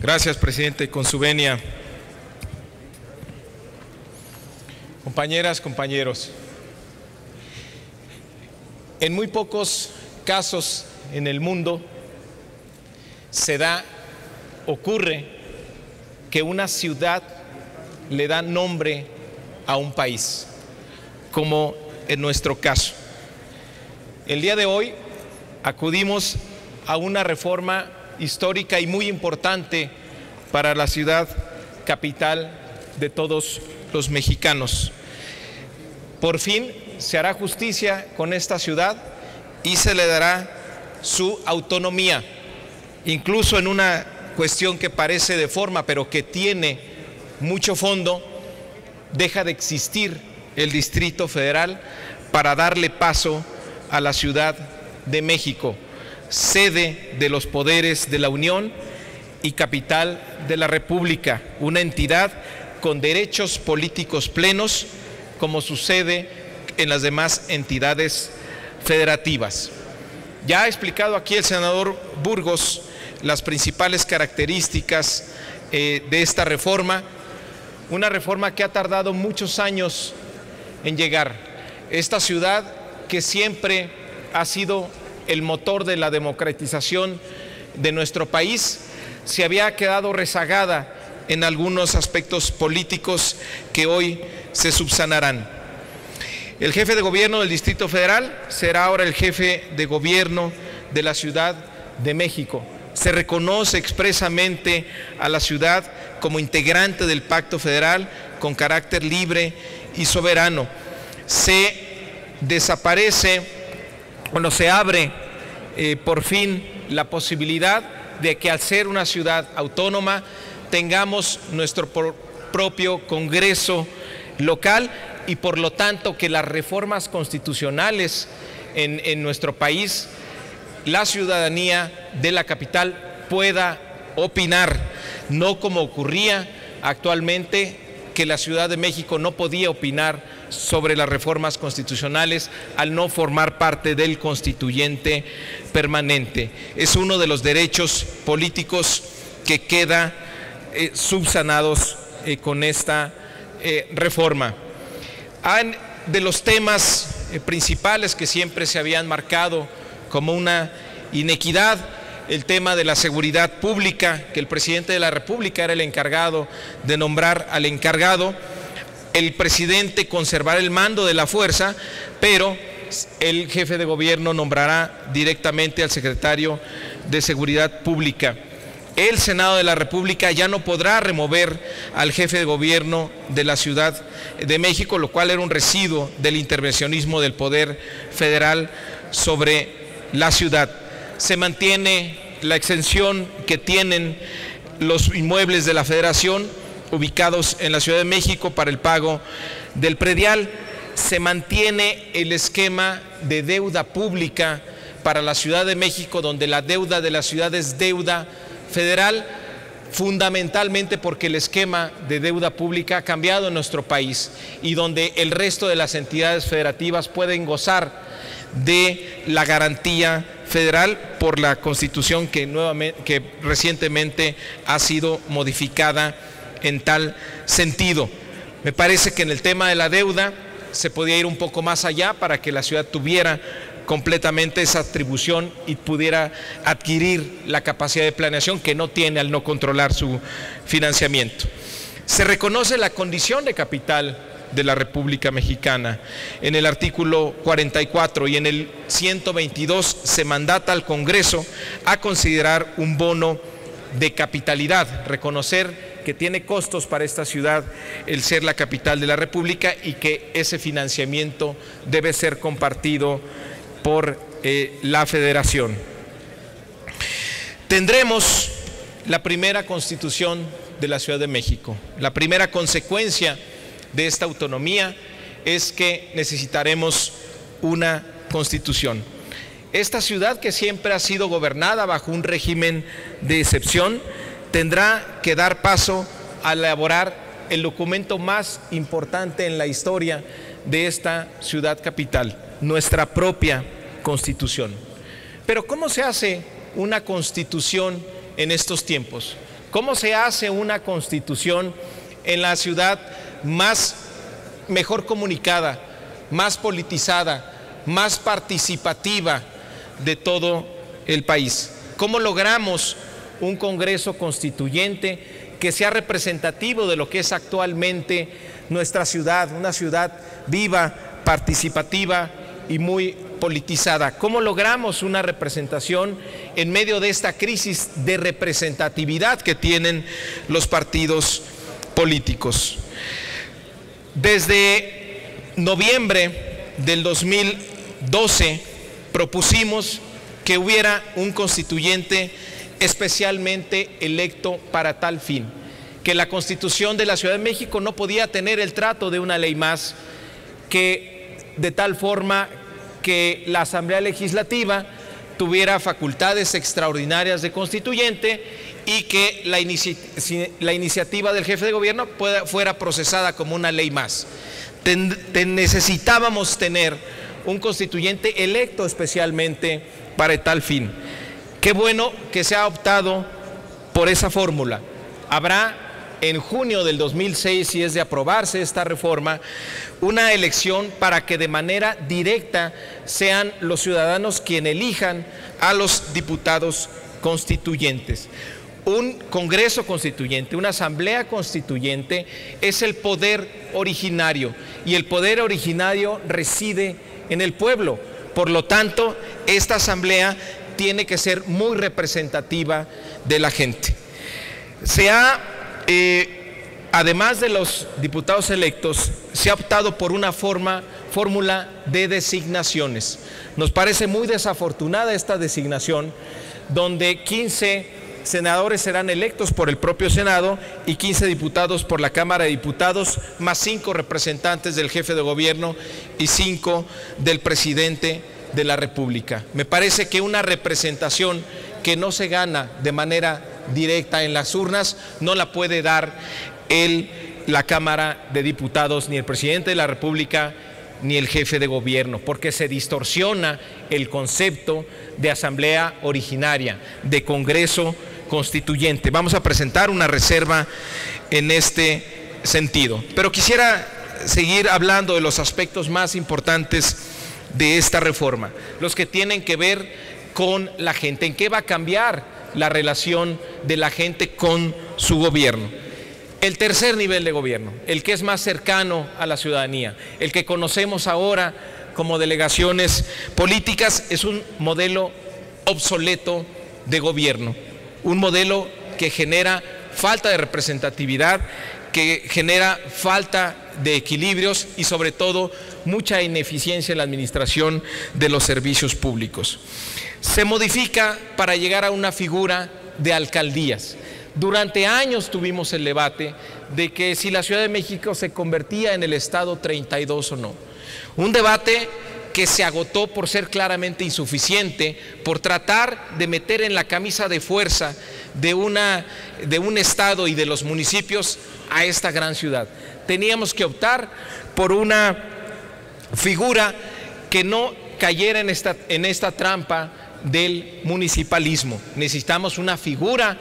Gracias, presidente. Con su venia. Compañeras, compañeros, en muy pocos casos en el mundo ocurre que una ciudad le da nombre a un país, como en nuestro caso. El día de hoy acudimos a una reforma histórica y muy importante para la ciudad capital de todos los mexicanos. Por fin se hará justicia con esta ciudad y se le dará su autonomía, incluso en una cuestión que parece de forma, pero que tiene mucho fondo. Deja de existir el Distrito Federal para darle paso a la Ciudad de México, sede de los poderes de la Unión y capital de la República, una entidad con derechos políticos plenos, como sucede en las demás entidades federativas. Ya ha explicado aquí el senador Burgos las principales características de esta reforma, una reforma que ha tardado muchos años en llegar. Esta ciudad, que siempre ha sido el motor de la democratización de nuestro país, se había quedado rezagada en algunos aspectos políticos que hoy se subsanarán. El jefe de gobierno del Distrito Federal será ahora el jefe de gobierno de la Ciudad de México. Se reconoce expresamente a la ciudad como integrante del Pacto Federal con carácter libre y soberano. Se desaparece, bueno, se abre por fin la posibilidad de que, al ser una ciudad autónoma, tengamos nuestro propio Congreso local y, por lo tanto, que las reformas constitucionales en nuestro país, la ciudadanía de la capital pueda opinar, no como ocurría actualmente, que la Ciudad de México no podía opinar sobre las reformas constitucionales al no formar parte del constituyente permanente. Es uno de los derechos políticos que queda subsanados con esta reforma. De los temas principales que siempre se habían marcado como una inequidad, el tema de la seguridad pública, que el presidente de la República era el encargado de nombrar al encargado. El presidente conservará el mando de la fuerza, pero el jefe de gobierno nombrará directamente al secretario de Seguridad Pública. El Senado de la República ya no podrá remover al jefe de gobierno de la Ciudad de México, lo cual era un residuo del intervencionismo del poder federal sobre la ciudad. Se mantiene la exención que tienen los inmuebles de la Federación ubicados en la Ciudad de México para el pago del predial. Se mantiene el esquema de deuda pública para la Ciudad de México, donde la deuda de la ciudad es deuda federal, fundamentalmente porque el esquema de deuda pública ha cambiado en nuestro país y donde el resto de las entidades federativas pueden gozar de la garantía federal por la Constitución que recientemente ha sido modificada en tal sentido. Me parece que en el tema de la deuda se podía ir un poco más allá para que la ciudad tuviera completamente esa atribución y pudiera adquirir la capacidad de planeación que no tiene al no controlar su financiamiento. Se reconoce la condición de capital de la República Mexicana. En el artículo 44 y en el 122 se mandata al Congreso a considerar un bono de capitalidad, reconocer que tiene costos para esta ciudad el ser la capital de la República y que ese financiamiento debe ser compartido por la Federación. Tendremos la primera Constitución de la Ciudad de México. La primera consecuencia de esta autonomía es que necesitaremos una Constitución. Esta ciudad, que siempre ha sido gobernada bajo un régimen de excepción, tendrá que dar paso a elaborar el documento más importante en la historia de esta ciudad capital, nuestra propia Constitución. Pero ¿cómo se hace una Constitución en estos tiempos? ¿Cómo se hace una constitución en la ciudad mejor comunicada, más politizada, más participativa de todo el país? ¿Cómo logramos un Congreso Constituyente que sea representativo de lo que es actualmente nuestra ciudad, una ciudad viva, participativa y muy politizada? ¿Cómo logramos una representación en medio de esta crisis de representatividad que tienen los partidos políticos? Desde noviembre del 2012 propusimos que hubiera un constituyente especialmente electo para tal fin, que la Constitución de la Ciudad de México no podía tener el trato de una ley más, que de tal forma que la Asamblea Legislativa tuviera facultades extraordinarias de constituyente y que la iniciativa del jefe de gobierno fuera procesada como una ley más. Necesitábamos tener un constituyente electo especialmente para tal fin. Qué bueno que se ha optado por esa fórmula. Habrá en junio del 2006, si es de aprobarse esta reforma, una elección para que de manera directa sean los ciudadanos quienes elijan a los diputados constituyentes. Un Congreso Constituyente, una Asamblea Constituyente es el poder originario y el poder originario reside en el pueblo. Por lo tanto, esta Asamblea tiene que ser muy representativa de la gente. Además de los diputados electos, se ha optado por una fórmula de designaciones. Nos parece muy desafortunada esta designación, donde 15 senadores serán electos por el propio Senado y 15 diputados por la Cámara de Diputados, más 5 representantes del jefe de gobierno y 5 del presidente de la República. Me parece que una representación que no se gana de manera directa en las urnas no la puede dar la Cámara de Diputados, ni el presidente de la República, ni el jefe de gobierno, porque se distorsiona el concepto de asamblea originaria, de Congreso Constituyente. Vamos a presentar una reserva en este sentido. Pero quisiera seguir hablando de los aspectos más importantes de esta reforma, los que tienen que ver con la gente. ¿En qué va a cambiar la relación de la gente con su gobierno? El tercer nivel de gobierno, el que es más cercano a la ciudadanía, el que conocemos ahora como delegaciones políticas, es un modelo obsoleto de gobierno, un modelo que genera falta de representatividad, que genera falta de equilibrios y sobre todo mucha ineficiencia en la administración de los servicios públicos. Se modifica para llegar a una figura de alcaldías. Durante años tuvimos el debate de que si la Ciudad de México se convertía en el estado 32 o no. Un debate que se agotó por ser claramente insuficiente, por tratar de meter en la camisa de fuerza de un estado y de los municipios a esta gran ciudad. Teníamos que optar por una figura que no cayera en esta trampa del municipalismo. Necesitamos una figura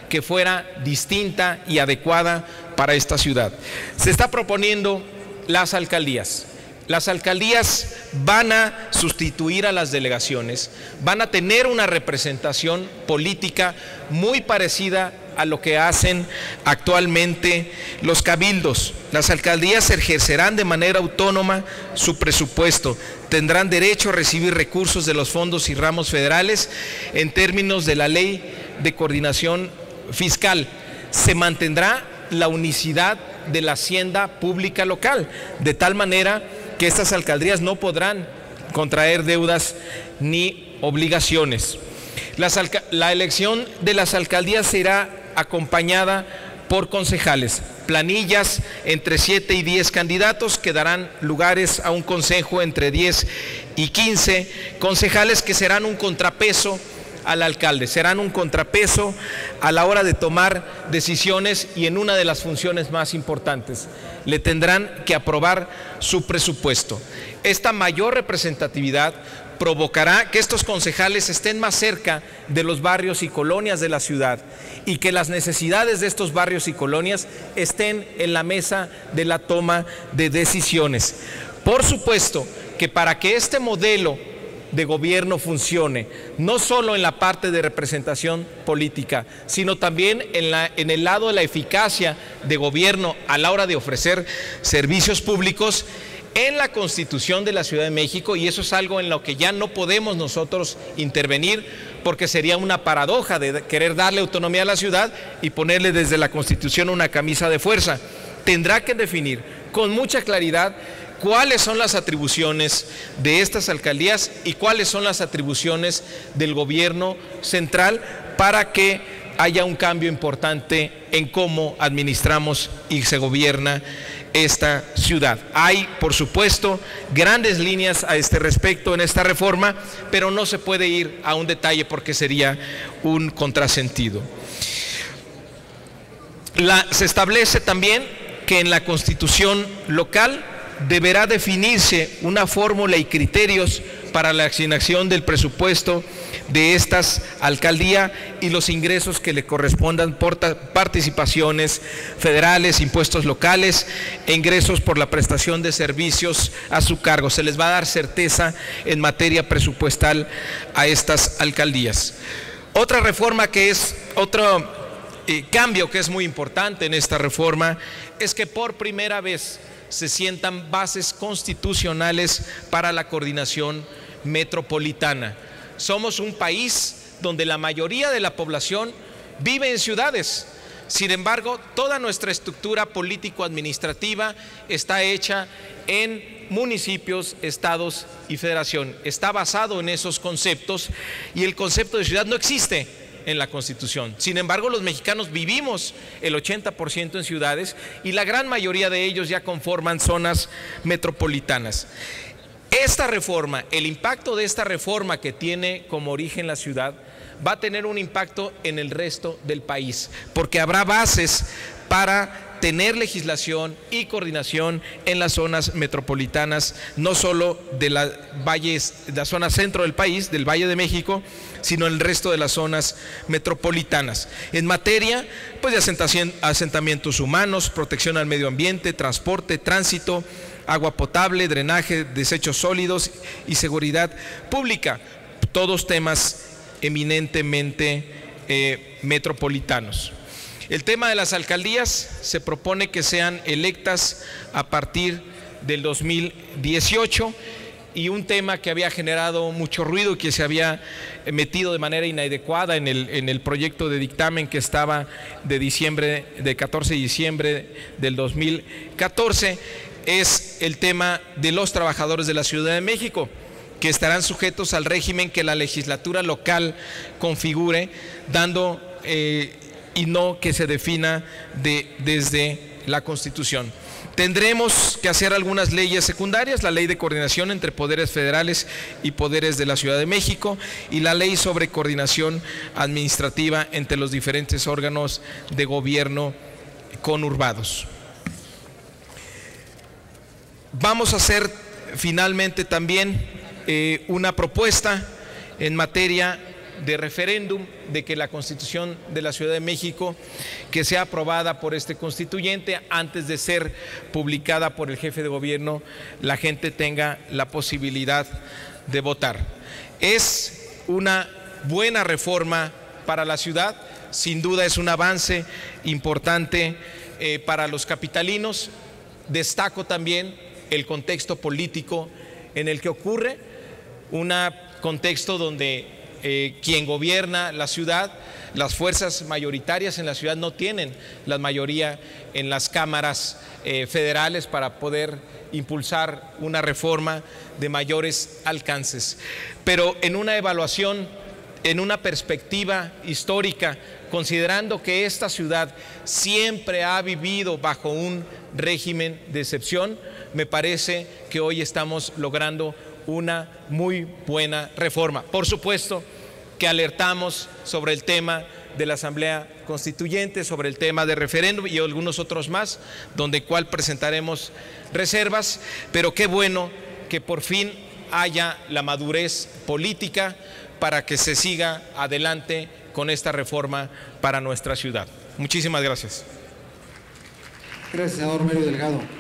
que fuera distinta y adecuada para esta ciudad. Se está proponiendo las alcaldías. Las alcaldías van a sustituir a las delegaciones, van a tener una representación política muy parecida a lo que hacen actualmente los cabildos. Las alcaldías ejercerán de manera autónoma su presupuesto, tendrán derecho a recibir recursos de los fondos y ramos federales en términos de la Ley de Coordinación Fiscal. Se mantendrá la unicidad de la hacienda pública local, de tal manera que estas alcaldías no podrán contraer deudas ni obligaciones. La elección de las alcaldías será acompañada por concejales, planillas entre 7 y 10 candidatos que darán lugares a un consejo entre 10 y 15 concejales que serán un contrapeso al alcalde, serán un contrapeso a la hora de tomar decisiones y en una de las funciones más importantes, le tendrán que aprobar su presupuesto. Esta mayor representatividad provocará que estos concejales estén más cerca de los barrios y colonias de la ciudad y que las necesidades de estos barrios y colonias estén en la mesa de la toma de decisiones. Por supuesto que para que este modelo de gobierno funcione, no solo en la parte de representación política, sino también en el lado de la eficacia de gobierno a la hora de ofrecer servicios públicos, en la Constitución de la Ciudad de México, y eso es algo en lo que ya no podemos nosotros intervenir, porque sería una paradoja de querer darle autonomía a la ciudad y ponerle desde la Constitución una camisa de fuerza. Tendrá que definir con mucha claridad cuáles son las atribuciones de estas alcaldías y cuáles son las atribuciones del gobierno central para que haya un cambio importante en cómo administramos y se gobierna esta ciudad. Hay, por supuesto, grandes líneas a este respecto en esta reforma, pero no se puede ir a un detalle porque sería un contrasentido. Se establece también que en la Constitución local deberá definirse una fórmula y criterios para la asignación del presupuesto de estas alcaldías y los ingresos que le correspondan por participaciones federales, impuestos locales e ingresos por la prestación de servicios a su cargo. Se les va a dar certeza en materia presupuestal a estas alcaldías. Otra reforma que es otro cambio que es muy importante en esta reforma es que por primera vez se sientan bases constitucionales para la coordinación metropolitana. Somos un país donde la mayoría de la población vive en ciudades. Sin embargo, toda nuestra estructura político-administrativa está hecha en municipios, estados y federación. Está basado en esos conceptos y el concepto de ciudad no existe en la Constitución. Sin embargo, los mexicanos vivimos el 80% en ciudades y la gran mayoría de ellos ya conforman zonas metropolitanas. Esta reforma, el impacto de esta reforma que tiene como origen la ciudad, va a tener un impacto en el resto del país, porque habrá bases para tener legislación y coordinación en las zonas metropolitanas, no solo de la zona centro del país, del Valle de México, sino en el resto de las zonas metropolitanas. En materia pues, de asentamientos humanos, protección al medio ambiente, transporte, tránsito, agua potable, drenaje, desechos sólidos y seguridad pública, todos temas eminentemente metropolitanos. El tema de las alcaldías se propone que sean electas a partir del 2018 y un tema que había generado mucho ruido y que se había metido de manera inadecuada en el proyecto de dictamen que estaba de 14 de diciembre del 2014 es el tema de los trabajadores de la Ciudad de México, que estarán sujetos al régimen que la legislatura local configure, dando y no que se defina desde la Constitución. Tendremos que hacer algunas leyes secundarias, la ley de coordinación entre poderes federales y poderes de la Ciudad de México y la ley sobre coordinación administrativa entre los diferentes órganos de gobierno conurbados. Vamos a hacer finalmente también una propuesta en materia de referéndum, de que la Constitución de la Ciudad de México, que sea aprobada por este constituyente antes de ser publicada por el jefe de gobierno, la gente tenga la posibilidad de votar. Es una buena reforma para la ciudad, sin duda es un avance importante para los capitalinos. Destaco también el contexto político en el que ocurre, un contexto donde quien gobierna la ciudad, las fuerzas mayoritarias en la ciudad no tienen la mayoría en las cámaras federales para poder impulsar una reforma de mayores alcances. Pero en una evaluación, en una perspectiva histórica, considerando que esta ciudad siempre ha vivido bajo un régimen de excepción, me parece que hoy estamos logrando una muy buena reforma. Por supuesto que alertamos sobre el tema de la Asamblea Constituyente, sobre el tema de referéndum y algunos otros más, donde cual presentaremos reservas, pero qué bueno que por fin haya la madurez política para que se siga adelante con esta reforma para nuestra ciudad. Muchísimas gracias. Gracias, senador Mario Delgado.